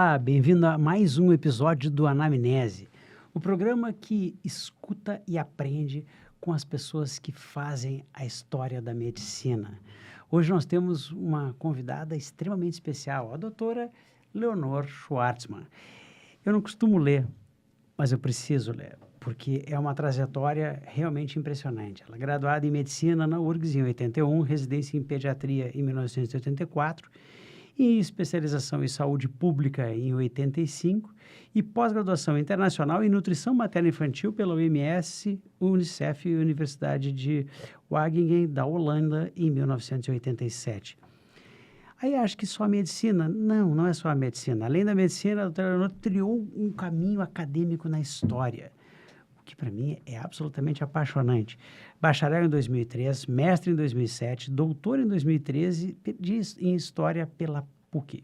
Olá, bem-vindo a mais um episódio do Anamnese, o programa que escuta e aprende com as pessoas que fazem a história da medicina. Hoje nós temos uma convidada extremamente especial, a doutora Leonor Schwartzman. Eu não costumo ler, mas eu preciso ler, porque é uma trajetória realmente impressionante. Ela é graduada em Medicina na URGS em 81, residência em Pediatria em 1984, e especialização em Saúde Pública em 85 e pós-graduação internacional em Nutrição Materno-Infantil pela OMS, Unicef e Universidade de Wageningen, da Holanda, em 1987. Aí acho que só a medicina? Não, não é só a medicina. Além da medicina, a doutora Leonor trilhou um caminho acadêmico na história, o que para mim é absolutamente apaixonante. Bacharel em 2003, mestre em 2007, doutor em 2013 em História pela PUC.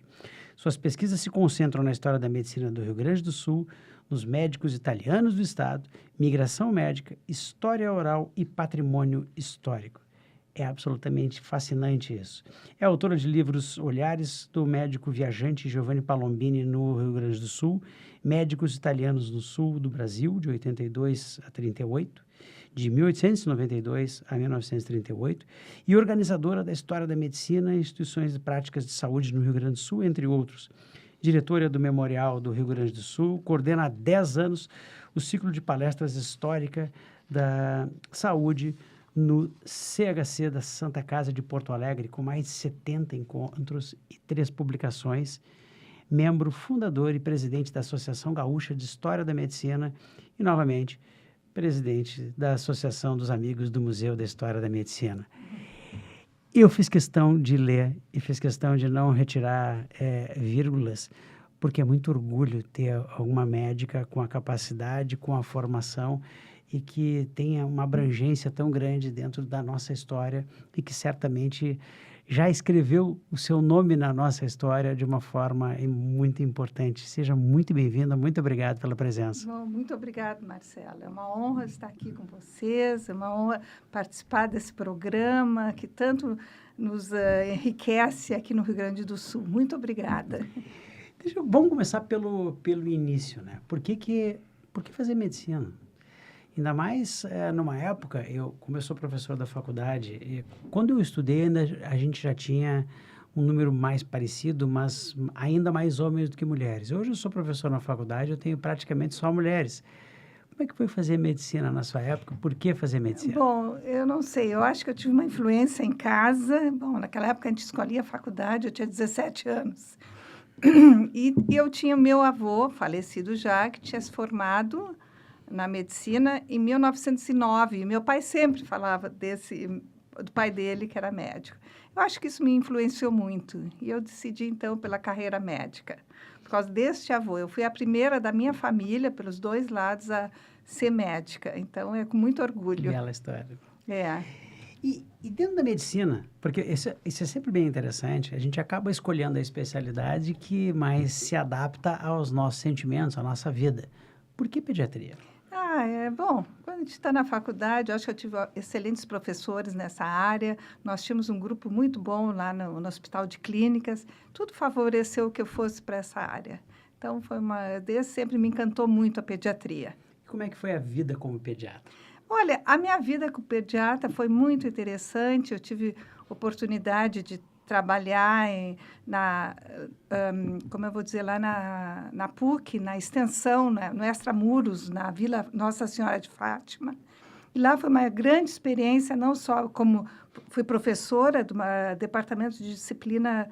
Suas pesquisas se concentram na história da medicina do Rio Grande do Sul, nos médicos italianos do estado, migração médica, história oral e patrimônio histórico. É absolutamente fascinante isso. É autora de livros Olhares do Médico Viajante Giovanni Palombini no Rio Grande do Sul, Médicos Italianos no Sul do Brasil, de 82 a 38, de 1892 a 1938, e organizadora da História da Medicina e Instituições de Práticas de Saúde no Rio Grande do Sul, entre outros. Diretora do Memorial do Rio Grande do Sul, coordena há 10 anos o ciclo de palestras histórica da saúde no CHC da Santa Casa de Porto Alegre, com mais de 70 encontros e 3 publicações, membro fundador e presidente da Associação Gaúcha de História da Medicina e, novamente, presidente da Associação dos Amigos do Museu da História da Medicina. Eu fiz questão de ler e fiz questão de não retirar vírgulas, porque é muito orgulho ter alguma médica com a capacidade, com a formação e que tenha uma abrangência tão grande dentro da nossa história e que certamente já escreveu o seu nome na nossa história de uma forma muito importante. Seja muito bem-vinda, muito obrigado pela presença. Bom, muito obrigada, Marcela. É uma honra estar aqui com vocês, é uma honra participar desse programa que tanto nos enriquece aqui no Rio Grande do Sul. Muito obrigada. Vamos começar pelo início, né? Por que fazer medicina? Ainda mais numa época, como eu sou professor da faculdade, quando eu estudei, a gente já tinha um número mais parecido, mas ainda mais homens do que mulheres. Hoje eu sou professor na faculdade, eu tenho praticamente só mulheres. Como é que foi fazer medicina na sua época? Por que fazer medicina? Bom, eu não sei, eu acho que eu tive uma influência em casa. Bom, naquela época a gente escolhia a faculdade, eu tinha 17 anos. E eu tinha meu avô, falecido já, que tinha se formado na medicina em 1909. E meu pai sempre falava do pai dele, que era médico. Eu acho que isso me influenciou muito. E eu decidi, então, pela carreira médica. Por causa deste avô. Eu fui a primeira da minha família, pelos dois lados, a ser médica. Então, é com muito orgulho. Bela história. É. E dentro da medicina, porque isso é sempre bem interessante, a gente acaba escolhendo a especialidade que mais se adapta aos nossos sentimentos, à nossa vida. Por que pediatria? Bom, quando a gente está na faculdade, eu acho que eu tive excelentes professores nessa área, nós tínhamos um grupo muito bom lá no Hospital de Clínicas, tudo favoreceu que eu fosse para essa área. Então, desde sempre me encantou muito a pediatria. E como é que foi a vida como pediatra? Olha, a minha vida como pediatra foi muito interessante, eu tive oportunidade de trabalhar como eu vou dizer, lá na PUC, na extensão, no Extramuros, na Vila Nossa Senhora de Fátima. E lá foi uma grande experiência, não só como fui professora do departamento de disciplina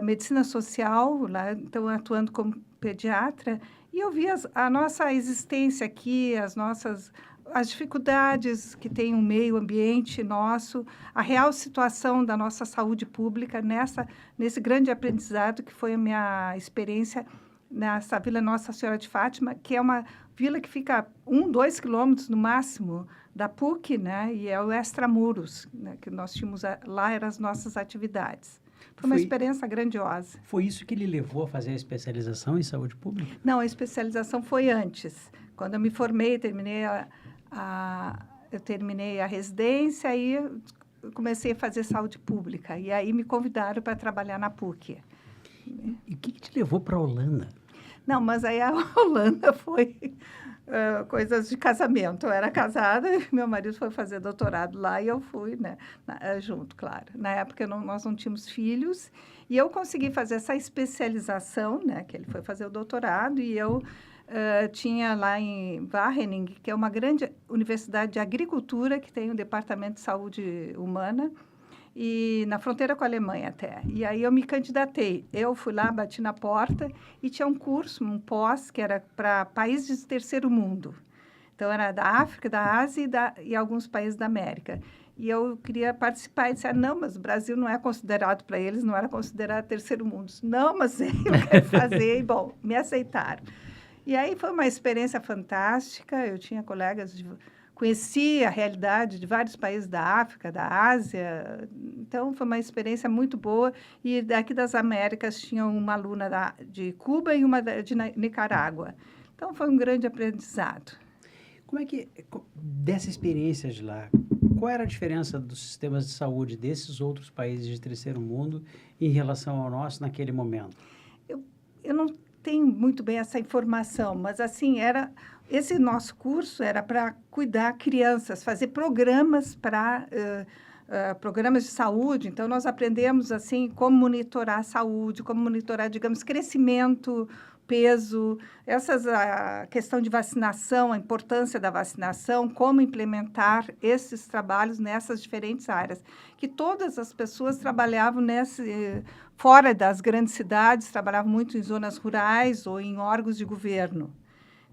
Medicina Social, lá, então atuando como pediatra, e eu vi a nossa existência aqui, as dificuldades que tem o meio ambiente nosso, a real situação da nossa saúde pública nesse grande aprendizado que foi a minha experiência nessa Vila Nossa Senhora de Fátima, que é uma vila que fica 2 quilômetros no máximo da PUC, né? E é o Extramuros, né? Que nós tínhamos lá, eram as nossas atividades. Foi uma experiência grandiosa. Foi isso que lhe levou a fazer a especialização em saúde pública? Não, a especialização foi antes. Quando eu me formei, eu terminei a residência, aí eu comecei a fazer saúde pública. E aí me convidaram para trabalhar na PUC. E o que te levou para a Holanda? Não, mas aí a Holanda foi coisas de casamento. Eu era casada, meu marido foi fazer doutorado lá e eu fui, né, junto, claro. Na época nós não tínhamos filhos e eu consegui fazer essa especialização, né, que ele foi fazer o doutorado e eu tinha lá em Wageningen, que é uma grande universidade de agricultura que tem um departamento de saúde humana, e na fronteira com a Alemanha até. E aí eu me candidatei. Eu fui lá, bati na porta e tinha um curso, um pós, que era para países de terceiro mundo. Então, era da África, da Ásia e alguns países da América. E eu queria participar e disse, não, mas o Brasil não é considerado para eles, não era considerado terceiro mundo. Não, mas eu quero fazer. E, bom, me aceitaram. E aí foi uma experiência fantástica. Eu tinha colegas conheci a realidade de vários países da África, da Ásia, então foi uma experiência muito boa. E daqui das Américas tinha uma aluna de Cuba e uma de Nicarágua. Então foi um grande aprendizado. Como é que, dessa experiência de lá, qual era a diferença dos sistemas de saúde desses outros países de terceiro mundo em relação ao nosso naquele momento? Eu não tenho muito bem essa informação, mas assim, esse nosso curso era para cuidar crianças, fazer programas para programas de saúde. Então, nós aprendemos assim como monitorar a saúde, como monitorar, digamos, crescimento, peso, a questão de vacinação, a importância da vacinação, como implementar esses trabalhos nessas diferentes áreas. Que todas as pessoas trabalhavam fora das grandes cidades, trabalhavam muito em zonas rurais ou em órgãos de governo.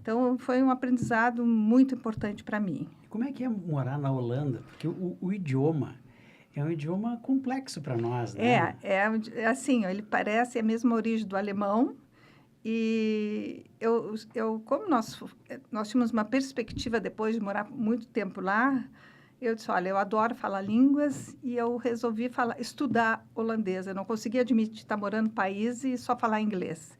Então, foi um aprendizado muito importante para mim. Como é que é morar na Holanda? Porque o idioma é um idioma complexo para nós, né? É assim, ele parece a mesma origem do alemão. E como nós tínhamos uma perspectiva depois de morar muito tempo lá, eu disse, olha, eu adoro falar línguas e eu resolvi estudar holandês. Eu não conseguia admitir estar morando no país e só falar inglês.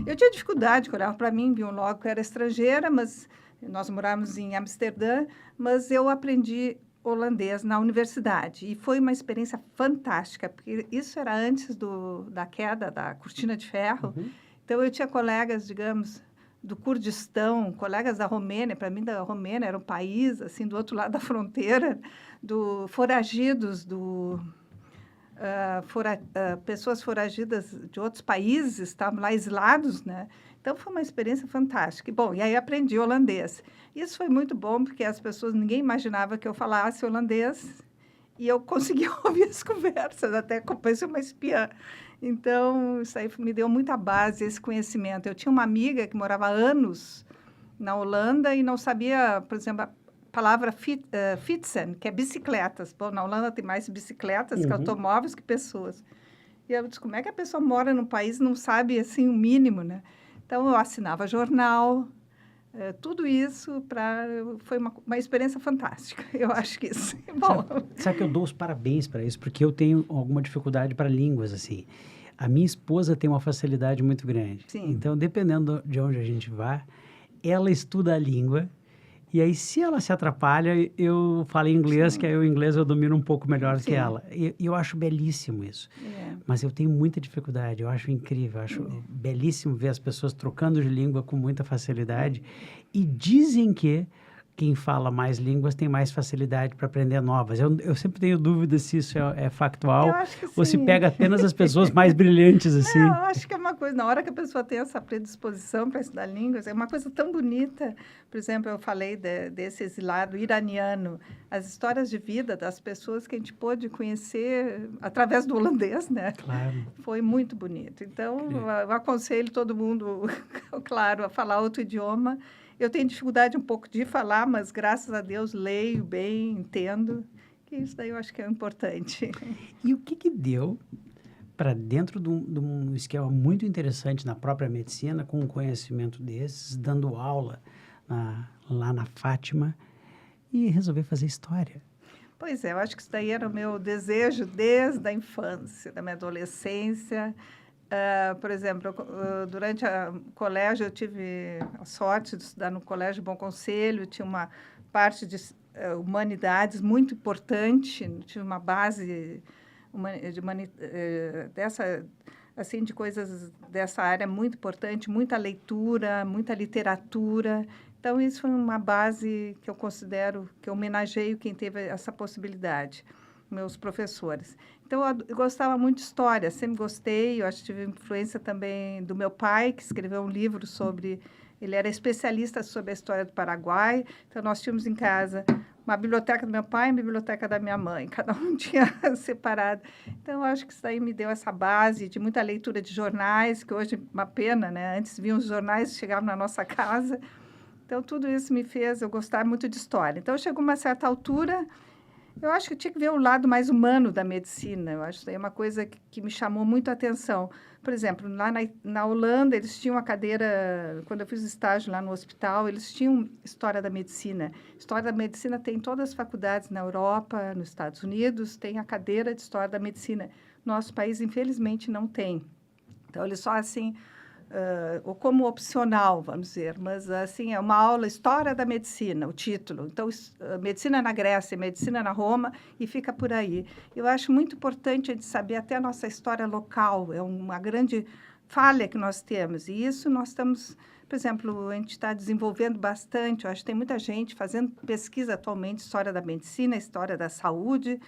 Eu tinha dificuldade, que olhava para mim, viam logo que eu era estrangeira, mas nós morávamos em Amsterdã, mas eu aprendi holandês na universidade. E foi uma experiência fantástica, porque isso era antes da queda da cortina de ferro. Uhum. Então, eu tinha colegas, digamos, do Kurdistão, colegas da Romênia. Para mim, da Romênia era um país, assim, do outro lado da fronteira, foragidos, pessoas foragidas de outros países, estavam lá exilados, né? Então, foi uma experiência fantástica. E, bom, e aí aprendi holandês. Isso foi muito bom, porque ninguém imaginava que eu falasse holandês, e eu consegui ouvir as conversas, até parecia uma espiã. Então, isso aí me deu muita base, esse conhecimento. Eu tinha uma amiga que morava há anos na Holanda e não sabia, por exemplo, a palavra fietsen, que é bicicletas. Bom, na Holanda tem mais bicicletas que automóveis que pessoas. E eu disse, como é que a pessoa mora num país e não sabe, assim, o mínimo, né? Então, eu assinava jornal, tudo isso foi uma experiência fantástica. Eu acho que isso. Bom. Sabe que eu dou os parabéns para isso, porque eu tenho alguma dificuldade para línguas, assim. A minha esposa tem uma facilidade muito grande. Sim. Então, dependendo de onde a gente vá, ela estuda a língua. E aí, se ela se atrapalha, eu falo inglês, que aí o inglês eu domino um pouco melhor que ela. E eu acho belíssimo isso. Mas eu tenho muita dificuldade, eu acho incrível, eu acho belíssimo ver as pessoas trocando de língua com muita facilidade. E dizem que quem fala mais línguas tem mais facilidade para aprender novas. Eu sempre tenho dúvida se isso é factual ou se pega apenas as pessoas mais brilhantes, assim. Não, eu acho que é uma coisa, na hora que a pessoa tem essa predisposição para estudar línguas, é uma coisa tão bonita. Por exemplo, eu falei desse exilado iraniano, as histórias de vida das pessoas que a gente pôde conhecer através do holandês, né? Claro. Foi muito bonito. Então, eu aconselho todo mundo, claro, a falar outro idioma. Eu tenho dificuldade um pouco de falar, mas, graças a Deus, leio bem, entendo. Que isso daí eu acho que é importante. E o que deu para dentro de um esquema muito interessante na própria medicina, com um conhecimento desses, dando aula lá na Fátima, e resolver fazer história? Pois é, eu acho que isso daí era o meu desejo desde a infância, da minha adolescência. Por exemplo, durante o colégio, eu tive a sorte de estudar no Colégio Bom Conselho, tinha uma parte de humanidades muito importante, tive uma base assim, de coisas dessa área muito importante, muita leitura, muita literatura. Então, isso foi uma base que eu considero, que eu homenageio quem teve essa possibilidade, meus professores. Então, eu gostava muito de história, sempre gostei, eu acho que tive influência também do meu pai, que escreveu um livro sobre... Ele era especialista sobre a história do Paraguai, então nós tínhamos em casa uma biblioteca do meu pai e uma biblioteca da minha mãe, cada um tinha separado. Então, eu acho que isso daí me deu essa base de muita leitura de jornais, que hoje é uma pena, né? Antes vinham os jornais e chegavam na nossa casa. Então, tudo isso me fez eu gostar muito de história. Então, chegou uma certa altura, eu acho que eu tinha que ver o lado mais humano da medicina. Eu acho que isso aí é uma coisa que me chamou muito a atenção. Por exemplo, lá na Holanda, eles tinham a cadeira... Quando eu fiz estágio lá no hospital, eles tinham História da Medicina. História da Medicina tem em todas as faculdades na Europa, nos Estados Unidos, tem a cadeira de História da Medicina. Nosso país, infelizmente, não tem. Então, eles só, assim... ou como opcional, vamos dizer, mas assim, é uma aula História da Medicina, o título. Então, Medicina na Grécia, Medicina na Roma, e fica por aí. Eu acho muito importante a gente saber até a nossa história local, é uma grande falha que nós temos, e isso nós estamos, por exemplo, a gente está desenvolvendo bastante, eu acho que tem muita gente fazendo pesquisa atualmente, História da Medicina, História da Saúde,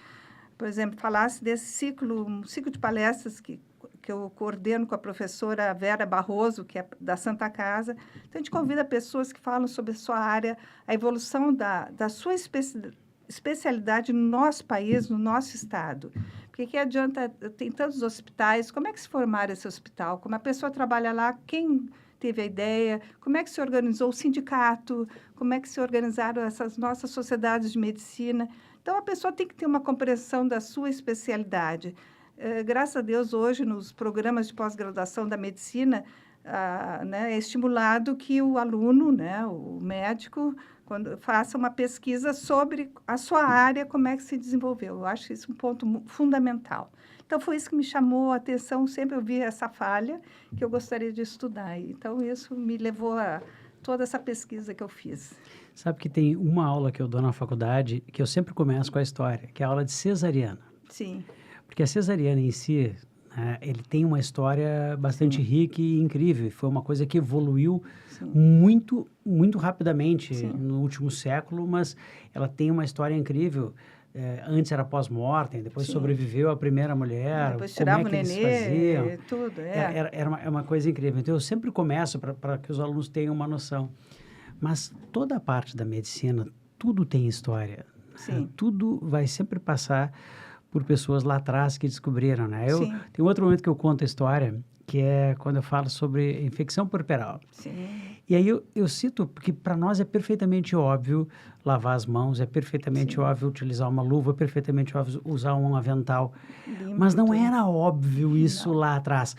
por exemplo, falasse desse um ciclo de palestras que eu coordeno com a professora Vera Barroso, que é da Santa Casa. Então, a gente convida pessoas que falam sobre a sua área, a evolução da sua especialidade no nosso país, no nosso estado. Porque que adianta, tem tantos hospitais, como é que se formaram esse hospital? Como a pessoa trabalha lá, quem teve a ideia, como é que se organizou o sindicato, como é que se organizaram essas nossas sociedades de medicina. Então, a pessoa tem que ter uma compreensão da sua especialidade. Graças a Deus, hoje, nos programas de pós-graduação da medicina, né, é estimulado que o aluno, né, o médico, quando faça uma pesquisa sobre a sua área, como é que se desenvolveu. Eu acho isso um ponto fundamental. Então, foi isso que me chamou a atenção, sempre eu vi essa falha que eu gostaria de estudar. Então, isso me levou a toda essa pesquisa que eu fiz. Sabe que tem uma aula que eu dou na faculdade que eu sempre começo com a história, que é a aula de cesariana. Sim. Porque a cesariana em si, né, ele tem uma história bastante rica e incrível. Foi uma coisa que evoluiu muito, muito rapidamente no último século, mas ela tem uma história incrível. Antes era pós-mortem, depois sobreviveu a primeira mulher. Depois tirava como é que o nenê, eles faziam. tudo. Era uma coisa incrível. Então, eu sempre começo para que os alunos tenham uma noção. Mas toda a parte da medicina, tudo tem história. Sim. Tudo vai sempre passar por pessoas lá atrás que descobriram, né? Tem outro momento que eu conto a história, que é quando eu falo sobre infecção puerperal. Sim. E aí eu cito, porque para nós é perfeitamente óbvio lavar as mãos, é perfeitamente óbvio utilizar uma luva, é perfeitamente óbvio usar um avental. Mas não era óbvio isso lá atrás.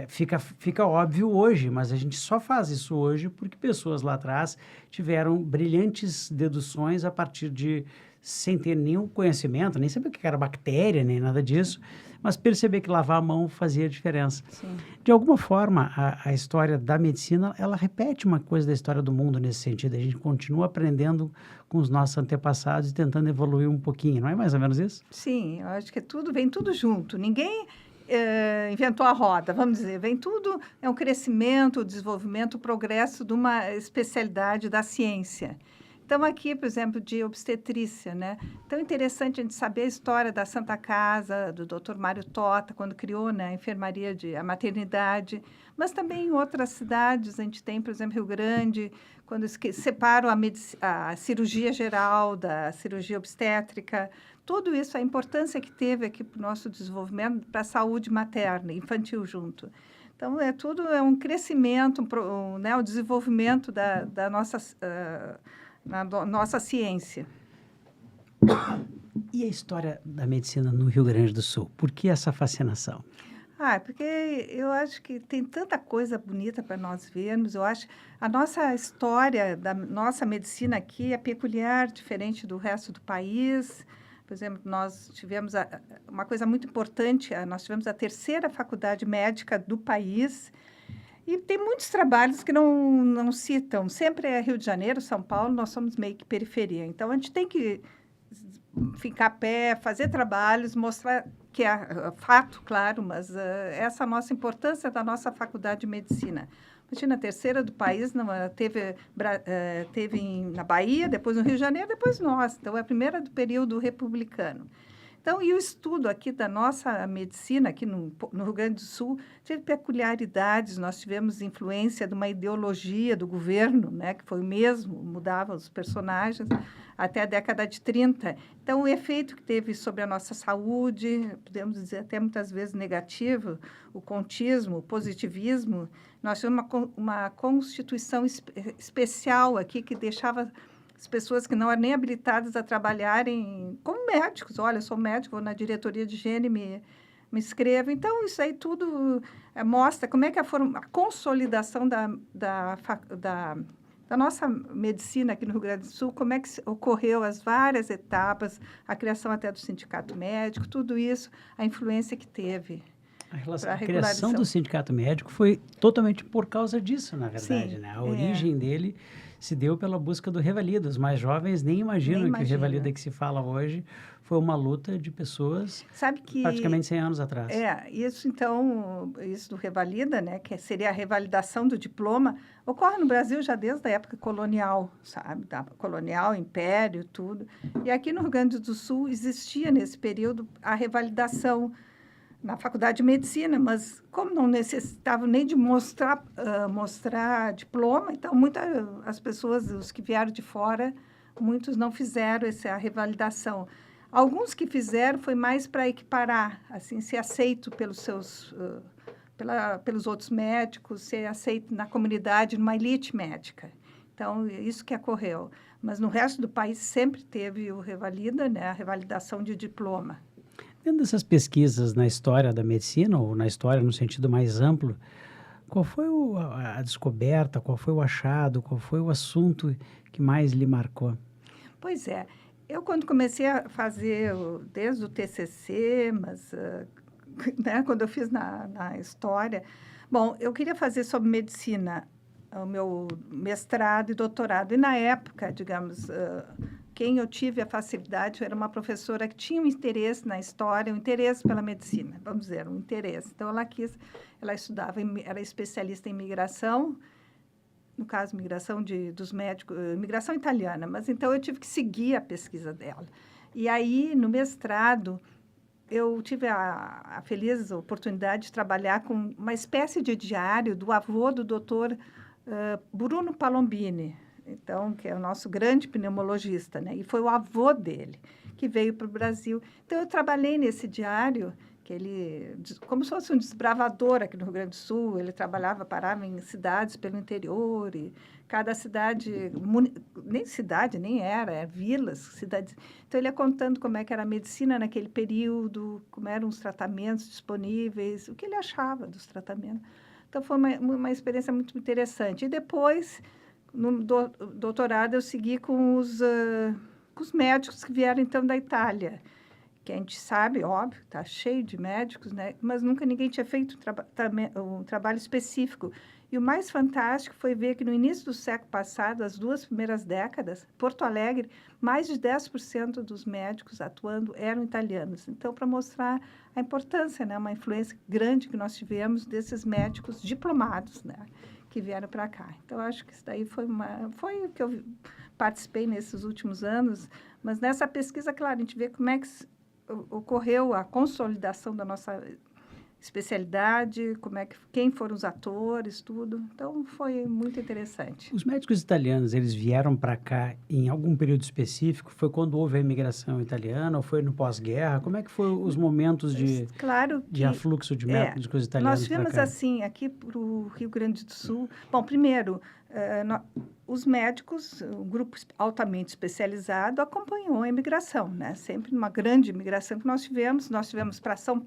Fica óbvio hoje, mas a gente só faz isso hoje porque pessoas lá atrás tiveram brilhantes deduções a partir de, sem ter nenhum conhecimento, nem saber o que era bactéria, nem nada disso, mas perceber que lavar a mão fazia diferença. Sim. De alguma forma, a história da medicina, ela repete uma coisa da história do mundo nesse sentido. A gente continua aprendendo com os nossos antepassados e tentando evoluir um pouquinho, não é mais ou menos isso? Sim, eu acho que vem tudo junto. Ninguém inventou a roda, vamos dizer. Vem tudo, é um crescimento, o desenvolvimento, o progresso de uma especialidade da ciência. Então, aqui, por exemplo, de obstetrícia, né? Então, é interessante a gente saber a história da Santa Casa, do Dr. Mário Tota, quando criou, né, a enfermaria, a maternidade, mas também em outras cidades, a gente tem, por exemplo, Rio Grande, quando separam a cirurgia geral da cirurgia obstétrica, tudo isso, a importância que teve aqui para o nosso desenvolvimento, para a saúde materna, infantil junto. Então, tudo é um crescimento, né, o desenvolvimento da nossa... na nossa ciência. E a história da medicina no Rio Grande do Sul? Por que essa fascinação? Porque eu acho que tem tanta coisa bonita para nós vermos. Eu acho a nossa história da nossa medicina aqui é peculiar, diferente do resto do país. Por exemplo, nós tivemos uma coisa muito importante, nós tivemos a terceira faculdade médica do país. E tem muitos trabalhos que não citam. Sempre é Rio de Janeiro, São Paulo, nós somos meio que periferia. Então, a gente tem que ficar a pé, fazer trabalhos, mostrar que é fato, claro, mas essa nossa importância da nossa faculdade de medicina. Imagina, a terceira do país, não, teve na Bahia, depois no Rio de Janeiro, depois nós. Então, é a primeira do período republicano. Então, e o estudo aqui da nossa medicina, aqui no Rio Grande do Sul, teve peculiaridades. Nós tivemos influência de uma ideologia do governo, né, que foi o mesmo, mudava os personagens, até a década de 30. Então, o efeito que teve sobre a nossa saúde, podemos dizer até muitas vezes negativo, o contismo, o positivismo, nós tivemos uma constituição especial aqui que deixava as pessoas que não eram nem habilitadas a trabalharem como médicos. Olha, eu sou médico, vou na diretoria de higiene, me inscrevo. Então, isso aí tudo mostra como é que a consolidação da nossa medicina aqui no Rio Grande do Sul, como é que ocorreu as várias etapas, a criação até do sindicato médico, tudo isso, a influência que teve. A criação do sindicato médico foi totalmente por causa disso, na verdade, Sim, né? A origem dele se deu pela busca do Revalida. Os mais jovens nem imaginam que o Revalida que se fala hoje foi uma luta de pessoas praticamente 100 anos atrás. Isso então, isso do Revalida, né, que seria a revalidação do diploma, ocorre no Brasil já desde a época colonial, sabe? Da colonial, império, tudo. E aqui no Rio Grande do Sul existia nesse período a revalidação na faculdade de medicina, mas como não necessitavam nem de mostrar diploma, então as pessoas, os que vieram de fora, muitos não fizeram essa revalidação. Alguns que fizeram foi mais para equiparar, assim, ser aceito pelos outros médicos, ser aceito na comunidade, numa elite médica. Então, isso que ocorreu. Mas no resto do país sempre teve o Revalida, né, a revalidação de diploma. Dentro dessas pesquisas na história da medicina, ou na história no sentido mais amplo, qual foi a descoberta, qual foi o achado, qual foi o assunto que mais lhe marcou? Pois é, eu quando comecei a fazer, desde o TCC, mas né, quando eu fiz na história, bom, eu queria fazer sobre medicina, o meu mestrado e doutorado, e na época, digamos, quem eu tive a facilidade era uma professora que tinha um interesse na história, um interesse pela medicina, vamos dizer, um interesse. Então, ela estudava, era especialista em migração, no caso, migração dos médicos, migração italiana, mas então eu tive que seguir a pesquisa dela. E aí, no mestrado, eu tive a feliz oportunidade de trabalhar com uma espécie de diário do avô do doutor Bruno Palombini, então, que é o nosso grande pneumologista, né? E foi o avô dele que veio para o Brasil. Então, eu trabalhei nesse diário, que ele, como se fosse um desbravador aqui no Rio Grande do Sul, ele parava em cidades pelo interior, e cada cidade, nem cidade, nem era vilas, cidades. Então, ele ia contando como é que era a medicina naquele período, como eram os tratamentos disponíveis, o que ele achava dos tratamentos. Então, foi uma experiência muito interessante. E depois, no doutorado, eu segui com os médicos que vieram, então, da Itália, que a gente sabe, óbvio, está cheio de médicos, né? Mas nunca ninguém tinha feito um trabalho específico. E o mais fantástico foi ver que no início do século passado, as 2 primeiras décadas, Porto Alegre, mais de 10% dos médicos atuando eram italianos. Então, para mostrar a importância, né? Uma influência grande que nós tivemos desses médicos diplomados, né? Que vieram para cá. Então, acho que isso daí foi o que eu participei nesses últimos anos. Mas nessa pesquisa, claro, a gente vê como é que ocorreu a consolidação da nossa especialidade, quem foram os atores, tudo. Então, foi muito interessante. Os médicos italianos, eles vieram para cá em algum período específico? Foi quando houve a imigração italiana ou foi no pós-guerra? Como é que foram os momentos de afluxo de médicos italianos? Nós tivemos assim, aqui para o Rio Grande do Sul. Bom, primeiro, os médicos, um grupo altamente especializado, acompanhou a imigração, né? Sempre uma grande imigração que nós tivemos para São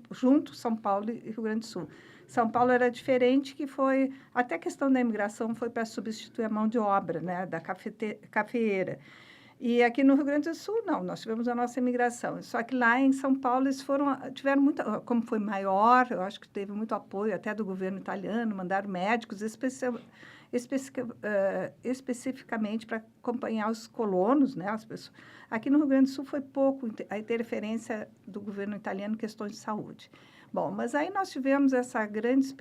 Paulo e Rio Grande do Sul. São Paulo era diferente, que foi, até a questão da imigração foi para substituir a mão de obra, né? Da cafeeira. E aqui no Rio Grande do Sul, não, nós tivemos a nossa imigração. Só que lá em São Paulo eles tiveram muita, como foi maior, eu acho que teve muito apoio até do governo italiano, mandaram médicos especificamente para acompanhar os colonos, né, as pessoas. Aqui no Rio Grande do Sul foi pouco a interferência do governo italiano em questões de saúde. Bom, mas aí nós tivemos essa grande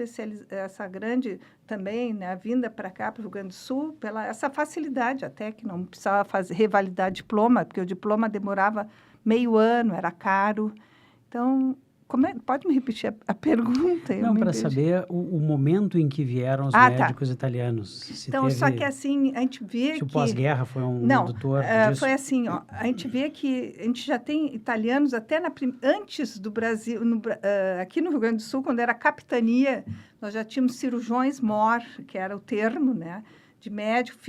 também, né, vinda para cá, para o Rio Grande do Sul, pela essa facilidade até, que não precisava revalidar diploma, porque o diploma demorava meio ano, era caro. Então, pode me repetir a pergunta? Não, para saber o momento em que vieram os médicos italianos. Então, só que assim, a gente vê que... Se o pós-guerra foi um redutor disso? Foi assim, ó, a gente vê que a gente já tem italianos até antes do Brasil, aqui no Rio Grande do Sul, quando era capitania, nós já tínhamos cirurgiões MOR, que era o termo, né, de médico...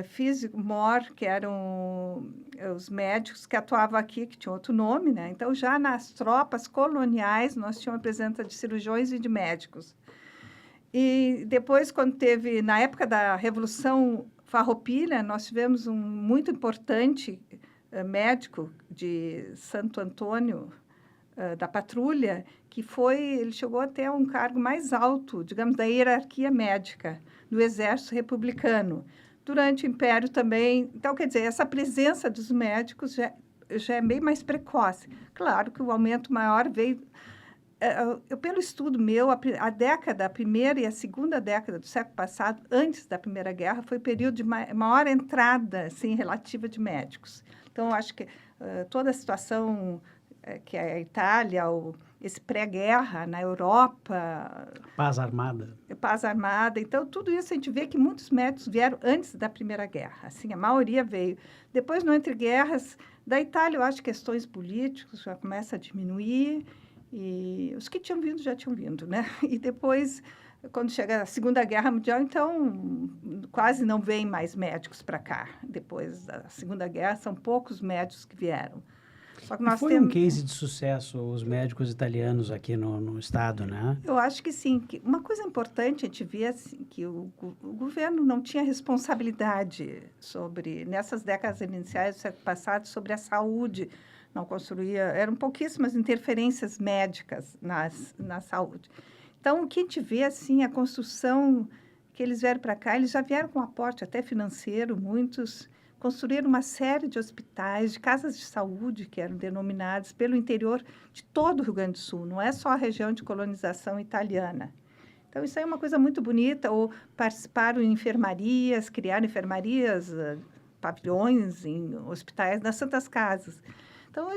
físico, MOR, que eram os médicos que atuavam aqui, que tinham outro nome, né? Então, já nas tropas coloniais, nós tínhamos a presença de cirurgiões e de médicos. E depois, quando teve, na época da Revolução Farroupilha, nós tivemos um muito importante médico de Santo Antônio, da patrulha, ele chegou até um cargo mais alto, digamos, da hierarquia médica do Exército Republicano. Durante o Império também. Então, quer dizer, essa presença dos médicos já é bem mais precoce. Claro que o aumento maior veio... pelo estudo meu, a primeira e a segunda década do século passado, antes da Primeira Guerra, foi o período de maior entrada assim, relativa de médicos. Então, acho que toda a situação que é a Itália, esse pré-guerra na Europa... Paz armada. Paz armada. Então, tudo isso a gente vê que muitos médicos vieram antes da Primeira Guerra. Assim, a maioria veio. Depois, no Entre Guerras, da Itália, eu acho que questões políticas já começam a diminuir. E os que tinham vindo, já tinham vindo, né? E depois, quando chega a Segunda Guerra Mundial, então, quase não vêm mais médicos para cá. Depois da Segunda Guerra, são poucos médicos que vieram. Só que nós foi um case de sucesso os médicos italianos aqui no estado, né? Eu acho que sim. Uma coisa importante a gente vê assim, que o governo não tinha responsabilidade nessas décadas iniciais do século passado, sobre a saúde. Não construía, eram pouquíssimas interferências médicas na saúde. Então, o que a gente vê, assim, a construção que eles vieram para cá, eles já vieram com aporte até financeiro, muitos... Construíram uma série de hospitais, de casas de saúde, que eram denominadas pelo interior de todo o Rio Grande do Sul, não é só a região de colonização italiana. Então, isso aí é uma coisa muito bonita. Ou participaram em enfermarias, criaram enfermarias, pavilhões em hospitais, nas Santas Casas. Então,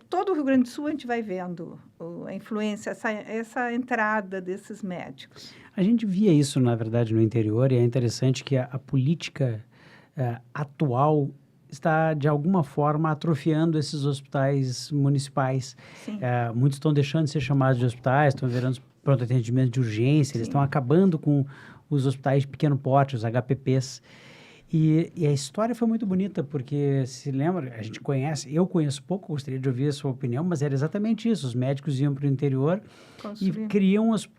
todo o Rio Grande do Sul a gente vai vendo a influência, essa entrada desses médicos. A gente via isso, na verdade, no interior, e é interessante que a política... atual está, de alguma forma, atrofiando esses hospitais municipais. Muitos estão deixando de ser chamados de hospitais, estão virando pronto atendimento de urgência, eles estão acabando com os hospitais de pequeno porte, os HPPs. E a história foi muito bonita, porque, se lembra, eu conheço pouco, gostaria de ouvir a sua opinião, mas era exatamente isso, os médicos iam para o interior e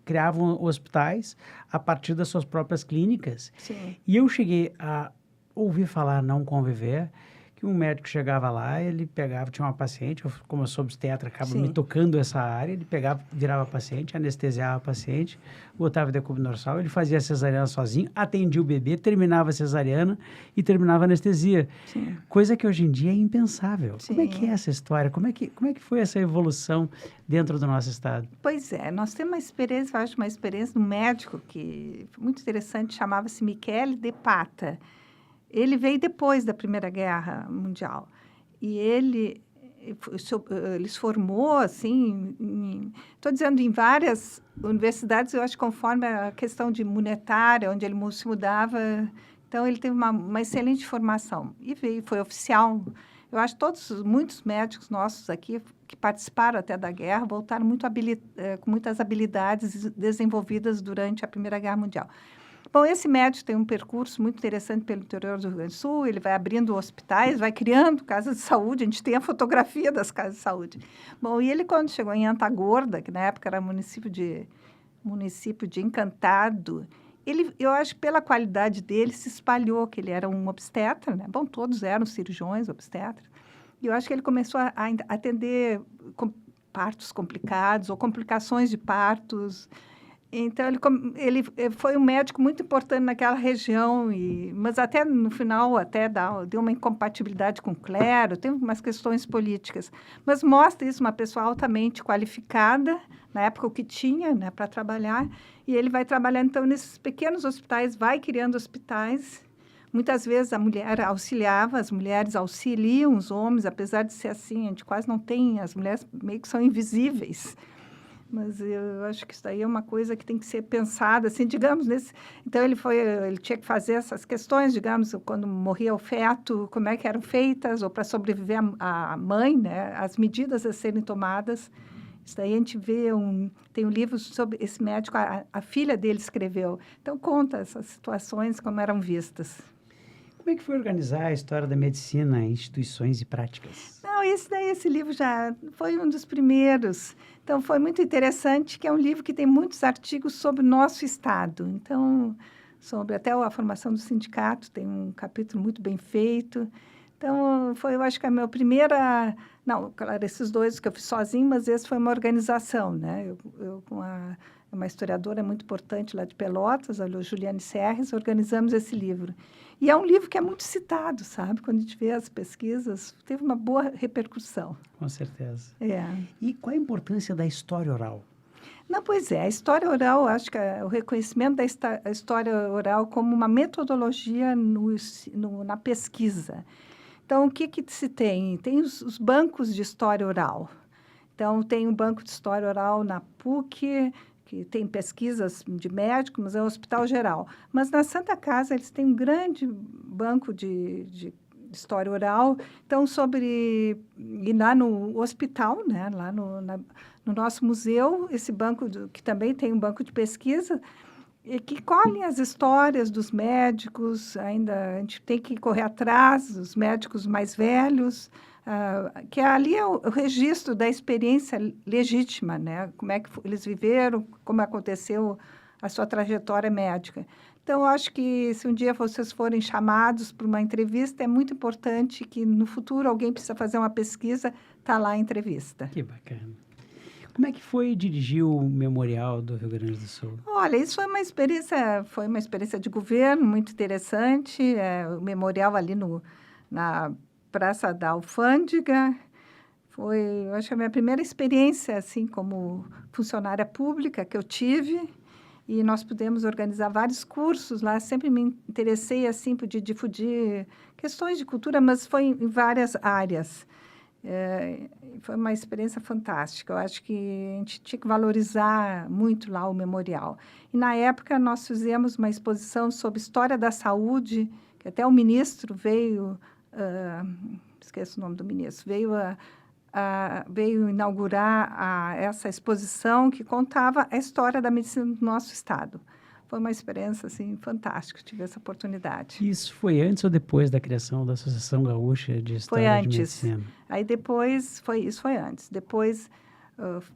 criavam hospitais a partir das suas próprias clínicas. Sim. E eu cheguei a ouvi falar, não conviver, que um médico chegava lá, ele pegava, tinha uma paciente, como eu sou obstetra, acaba me tocando essa área, ele pegava, virava a paciente, anestesiava a paciente, botava decúbito dorsal, ele fazia a cesariana sozinho, atendia o bebê, terminava a cesariana e terminava a anestesia. Sim. Coisa que hoje em dia é impensável. Sim. Como é que é essa história? Como é que foi essa evolução dentro do nosso estado? Pois é, nós temos uma experiência de um médico que foi muito interessante, chamava-se Michele De Pata. Ele veio depois da Primeira Guerra Mundial. E ele se formou, assim, estou dizendo, em várias universidades, eu acho, conforme a questão de monetária, onde ele se mudava. Então, ele teve uma excelente formação. E foi oficial. Eu acho que muitos médicos nossos aqui, que participaram até da guerra, voltaram com muitas habilidades desenvolvidas durante a Primeira Guerra Mundial. Bom, esse médico tem um percurso muito interessante pelo interior do Rio Grande do Sul, ele vai abrindo hospitais, vai criando casas de saúde, a gente tem a fotografia das casas de saúde. Bom, e ele, quando chegou em Antagorda, que na época era município de Encantado, eu acho que pela qualidade dele se espalhou que ele era um obstetra, né? Bom, todos eram cirurgiões, obstetras. E eu acho que ele começou a atender partos complicados ou complicações de partos. Então, ele foi um médico muito importante naquela região, mas até no final deu uma incompatibilidade com o clero, tem umas questões políticas. Mas mostra isso, uma pessoa altamente qualificada, na época o que tinha, né, para trabalhar, e ele vai trabalhar, então, nesses pequenos hospitais, vai criando hospitais. Muitas vezes a mulher auxiliava, as mulheres auxiliam os homens, apesar de ser assim, a gente quase não tem, as mulheres meio que são invisíveis. Mas eu acho que isso daí é uma coisa que tem que ser pensada, assim, digamos, Então, ele tinha que fazer essas questões, digamos, quando morria o feto, como é que eram feitas, ou para sobreviver a mãe, né, as medidas a serem tomadas. Isso daí a gente vê, tem um livro sobre esse médico, a filha dele escreveu. Então, conta essas situações, como eram vistas. Como é que foi organizar a história da medicina em instituições e práticas? Não, esse livro já foi um dos primeiros. Então, foi muito interessante, que é um livro que tem muitos artigos sobre o nosso Estado. Então, sobre até a formação do sindicato, tem um capítulo muito bem feito. Então, eu acho que a minha primeira... Não, claro, esses dois que eu fiz sozinho, mas esse foi uma organização, né? Eu com uma historiadora muito importante lá de Pelotas, a Juliane Serres, organizamos esse livro. E é um livro que é muito citado, sabe? Quando a gente vê as pesquisas, teve uma boa repercussão. Com certeza. É. E qual a importância da história oral? Não, pois é, a história oral, acho que o reconhecimento da história oral como uma metodologia na pesquisa. Então, o que se tem? Tem os bancos de história oral. Então, tem um banco de história oral na PUC, que tem pesquisas de médicos, mas é um hospital geral. Mas na Santa Casa, eles têm um grande banco de história oral. Então, e lá no hospital, né, lá no nosso museu, esse banco, que também tem um banco de pesquisa, e que colhem as histórias dos médicos, ainda a gente tem que correr atrás dos médicos mais velhos, que ali é o registro da experiência legítima, né? Como é que eles viveram, como aconteceu a sua trajetória médica. Então, eu acho que se um dia vocês forem chamados para uma entrevista, é muito importante que no futuro alguém precisa fazer uma pesquisa, está lá a entrevista. Que bacana. Como é que foi dirigir o Memorial do Rio Grande do Sul? Olha, isso foi uma experiência de governo muito interessante. O memorial ali na Praça da Alfândega eu acho que a minha primeira experiência assim como funcionária pública que eu tive. E nós pudemos organizar vários cursos lá. Sempre me interessei assim por difundir questões de cultura, mas foi em várias áreas. Foi uma experiência fantástica. Eu acho que a gente tinha que valorizar muito lá o memorial. E, na época, nós fizemos uma exposição sobre história da saúde, que até o ministro veio... esqueço o nome do ministro. Veio inaugurar essa exposição que contava a história da medicina do nosso estado. Foi uma experiência, assim, fantástica, tive essa oportunidade. Isso foi antes ou depois da criação da Associação Gaúcha de História de Medicina? Aí depois, isso foi antes. Depois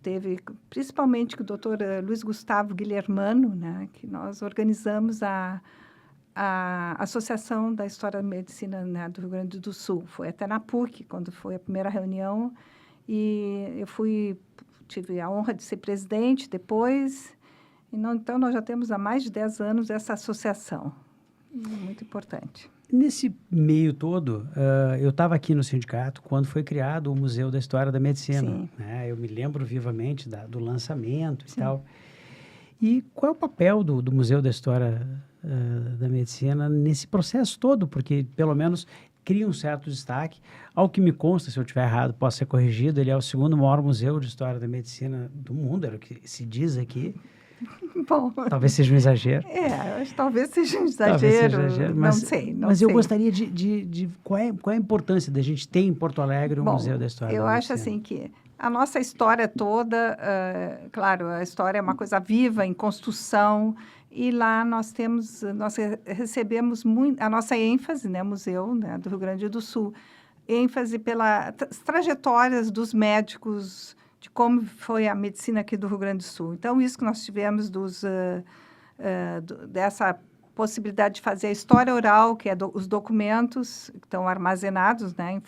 teve, principalmente, com o doutor Luiz Gustavo Guilhermano, né, que nós organizamos a Associação da História da Medicina, né, do Rio Grande do Sul. Foi até na PUC, quando foi a primeira reunião, e eu tive a honra de ser presidente depois. Então, nós já temos há mais de 10 anos essa associação. Muito importante. Nesse meio todo, eu estava aqui no sindicato quando foi criado o Museu da História da Medicina. Né? Eu me lembro vivamente do lançamento e tal. E qual é o papel do Museu da História da Medicina nesse processo todo? Porque, pelo menos, cria um certo destaque. Ao que me consta, se eu estiver errado, posso ser corrigido, ele é o segundo maior museu de História da Medicina do mundo, era o que se diz aqui. Bom, talvez seja um exagero. Acho que talvez seja um exagero, mas, não sei. Mas eu gostaria de qual é a importância da gente ter em Porto Alegre o Museu da História da Medicina? Eu acho assim que a nossa história toda, claro, a história é uma coisa viva, em construção, e lá nós recebemos muito, a nossa ênfase, né, Museu, né, do Rio Grande do Sul, ênfase pelas trajetórias dos médicos, de como foi a medicina aqui do Rio Grande do Sul. Então, isso que nós tivemos dessa possibilidade de fazer a história oral, que é os documentos que estão armazenados, né,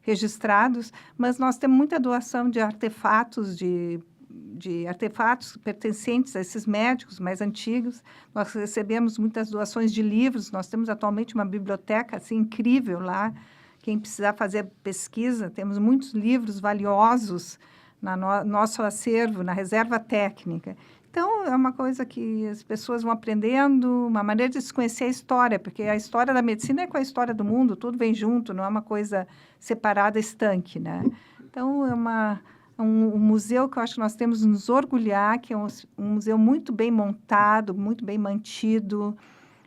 registrados, mas nós temos muita doação de artefatos, de artefatos pertencentes a esses médicos mais antigos. Nós recebemos muitas doações de livros, nós temos atualmente uma biblioteca assim, incrível lá. Quem precisar fazer pesquisa, temos muitos livros valiosos no nosso acervo, na reserva técnica. Então, é uma coisa que as pessoas vão aprendendo, uma maneira de se conhecer a história, porque a história da medicina é com a história do mundo, tudo vem junto, não é uma coisa separada, estanque, né? Então, é um museu que eu acho que nós temos que nos orgulhar, que é um museu muito bem montado, muito bem mantido.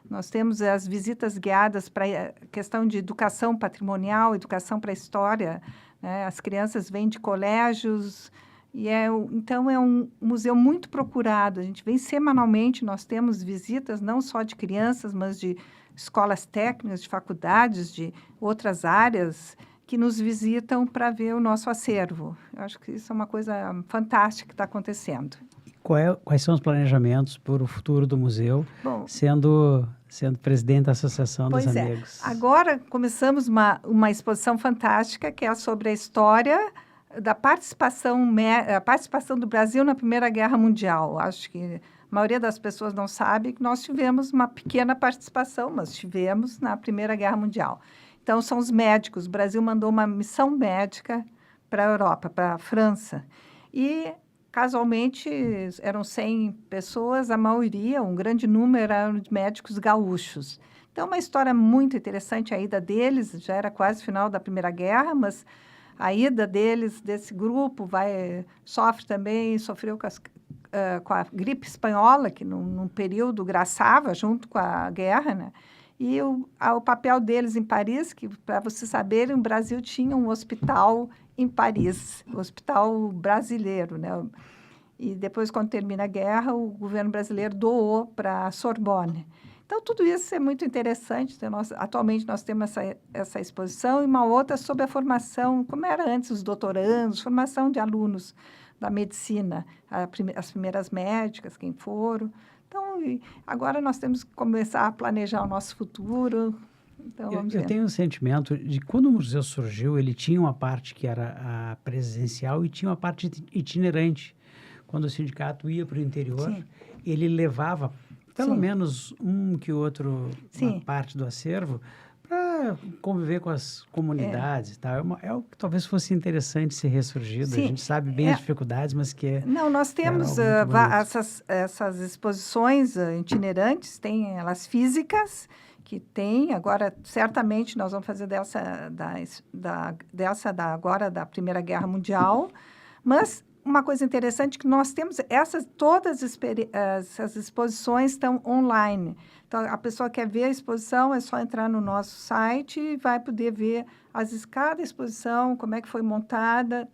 Nós temos as visitas guiadas para a questão de educação patrimonial, educação para a história, né? As crianças vêm de colégios, então é um museu muito procurado. A gente vem semanalmente, nós temos visitas não só de crianças, mas de escolas técnicas, de faculdades, de outras áreas, que nos visitam para ver o nosso acervo. Eu acho que isso é uma coisa fantástica que está acontecendo. Quais são os planejamentos para o futuro do museu, Bom, sendo presidente da Associação dos Amigos? Agora começamos uma exposição fantástica, que é sobre a história da participação do Brasil na Primeira Guerra Mundial. Acho que a maioria das pessoas não sabe que nós tivemos uma pequena participação, mas tivemos na Primeira Guerra Mundial. Então, são os médicos. O Brasil mandou uma missão médica para a Europa, para a França. E, casualmente, eram 100 pessoas, a maioria, um grande número, eram de médicos gaúchos. Então, uma história muito interessante, a ida deles, já era quase final da Primeira Guerra, mas a ida deles, desse grupo, sofreu com a gripe espanhola, que num período graçava junto com a guerra, né? E o papel deles em Paris, que, para vocês saberem, o Brasil tinha um hospital em Paris, o hospital brasileiro, né? E depois, quando termina a guerra, o governo brasileiro doou para a Sorbonne. Então, tudo isso é muito interessante. Então, atualmente, nós temos essa exposição e uma outra sobre a formação, como era antes, os doutorandos, formação de alunos da medicina, as primeiras médicas, quem foram. Então, agora nós temos que começar a planejar o nosso futuro. Então, eu tenho um sentimento de quando o museu surgiu, ele tinha uma parte que era a presencial e tinha uma parte itinerante. Quando o sindicato ia para o interior, sim, ele levava pelo, sim, menos um que outro, sim, uma parte do acervo para conviver com as comunidades e tal. É algo que talvez fosse interessante ser ressurgido. Sim, a gente sabe bem as dificuldades, mas que Não, nós temos essas exposições itinerantes, tem elas físicas, que tem, agora certamente nós vamos fazer agora da Primeira Guerra Mundial, mas uma coisa interessante é que nós temos todas essas exposições estão online. Então, a pessoa quer ver a exposição, é só entrar no nosso site e vai poder ver cada exposição, como é que foi montada.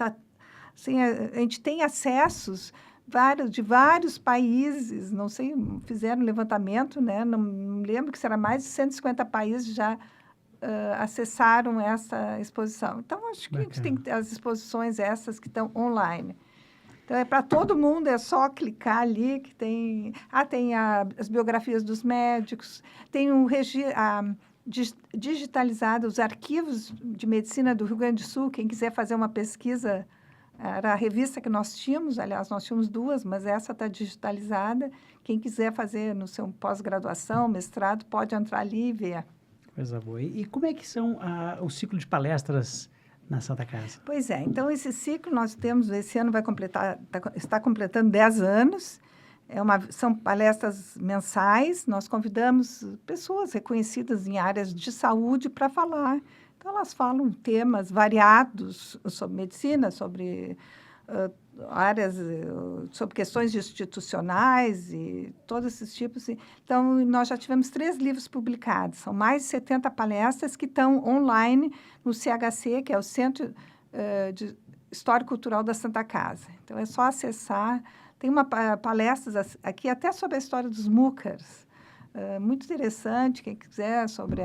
Assim, a gente tem acessos de vários países, não sei, fizeram levantamento, né? Não lembro que será mais de 150 países já acessaram essa exposição. Então, acho que a gente tem as exposições essas que estão online. Então, é para todo mundo, é só clicar ali que tem... tem as biografias dos médicos, tem digitalizado os arquivos de medicina do Rio Grande do Sul. Quem quiser fazer uma pesquisa, era a revista que nós tínhamos, aliás, nós tínhamos duas, mas essa está digitalizada. Quem quiser fazer no seu pós-graduação, mestrado, pode entrar ali e ver. Coisa boa. E como é que são o ciclo de palestras na Santa Casa? Pois é, então esse ciclo nós temos, esse ano está completando 10 anos, são palestras mensais, nós convidamos pessoas reconhecidas em áreas de saúde para falar. Então, elas falam temas variados sobre medicina, sobre áreas, sobre questões institucionais e todos esses tipos. Então, nós já tivemos 3 livros publicados, são mais de 70 palestras que estão online no CHC, que é o Centro de História e Cultural da Santa Casa. Então, é só acessar. Tem palestras aqui até sobre a história dos MUCARs, muito interessante, quem quiser, sobre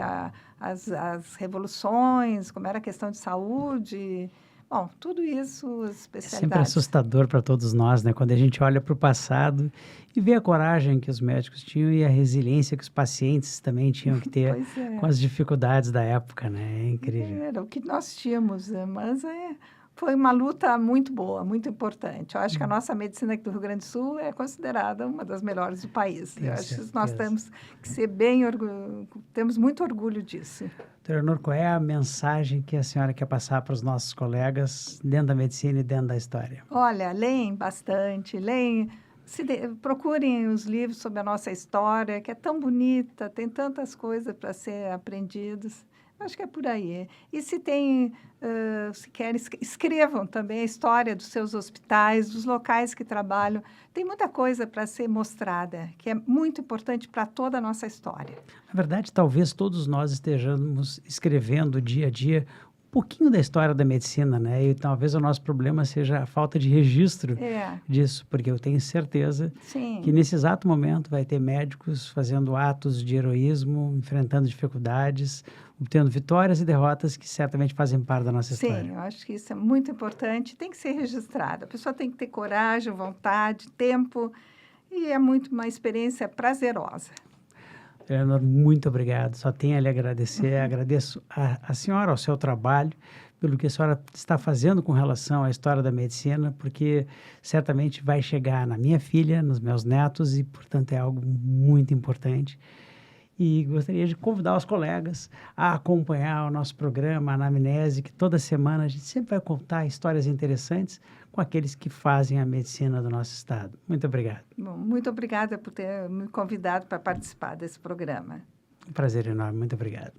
as revoluções, como era a questão de saúde, Bom, tudo isso, as É sempre especialidades. assustador para todos nós, né? Quando a gente olha para o passado e vê a coragem que os médicos tinham e a resiliência que os pacientes também tinham que ter Pois com é. as dificuldades da época, né? É incrível. Era o que nós tínhamos, mas foi uma luta muito boa, muito importante. Eu acho que a nossa medicina aqui do Rio Grande do Sul é considerada uma das melhores do país. Eu Tenho acho que nós certeza. temos que ser temos muito orgulho disso. Doutora Nor, qual é a mensagem que a senhora quer passar para os nossos colegas dentro da medicina e dentro da história? Olha, leem bastante, leem, procurem os livros sobre a nossa história, que é tão bonita, tem tantas coisas para ser aprendidas. Acho que é por aí. E se se querem, escrevam também a história dos seus hospitais, dos locais que trabalham. Tem muita coisa para ser mostrada, que é muito importante para toda a nossa história. Na verdade, talvez todos nós estejamos escrevendo dia a dia um pouquinho da história da medicina, né? E talvez o nosso problema seja a falta de registro É, disso, porque eu tenho certeza que sim. nesse exato momento vai ter médicos fazendo atos de heroísmo, enfrentando dificuldades, obtendo vitórias e derrotas que certamente fazem parte da nossa Sim, história. eu acho que isso é muito importante, tem que ser registrado. A pessoa tem que ter coragem, vontade, tempo, e é muito uma experiência prazerosa. Eleanor, muito obrigado. Só tenho a lhe agradecer. Agradeço a senhora, ao seu trabalho, pelo que a senhora está fazendo com relação à história da medicina, porque certamente vai chegar na minha filha, nos meus netos, e, portanto, é algo muito importante. E gostaria de convidar os colegas a acompanhar o nosso programa Anamnese, que toda semana a gente sempre vai contar histórias interessantes com aqueles que fazem a medicina do nosso estado. Muito obrigado. Bom, muito obrigada por ter me convidado para participar desse programa. Um prazer enorme. Muito obrigado.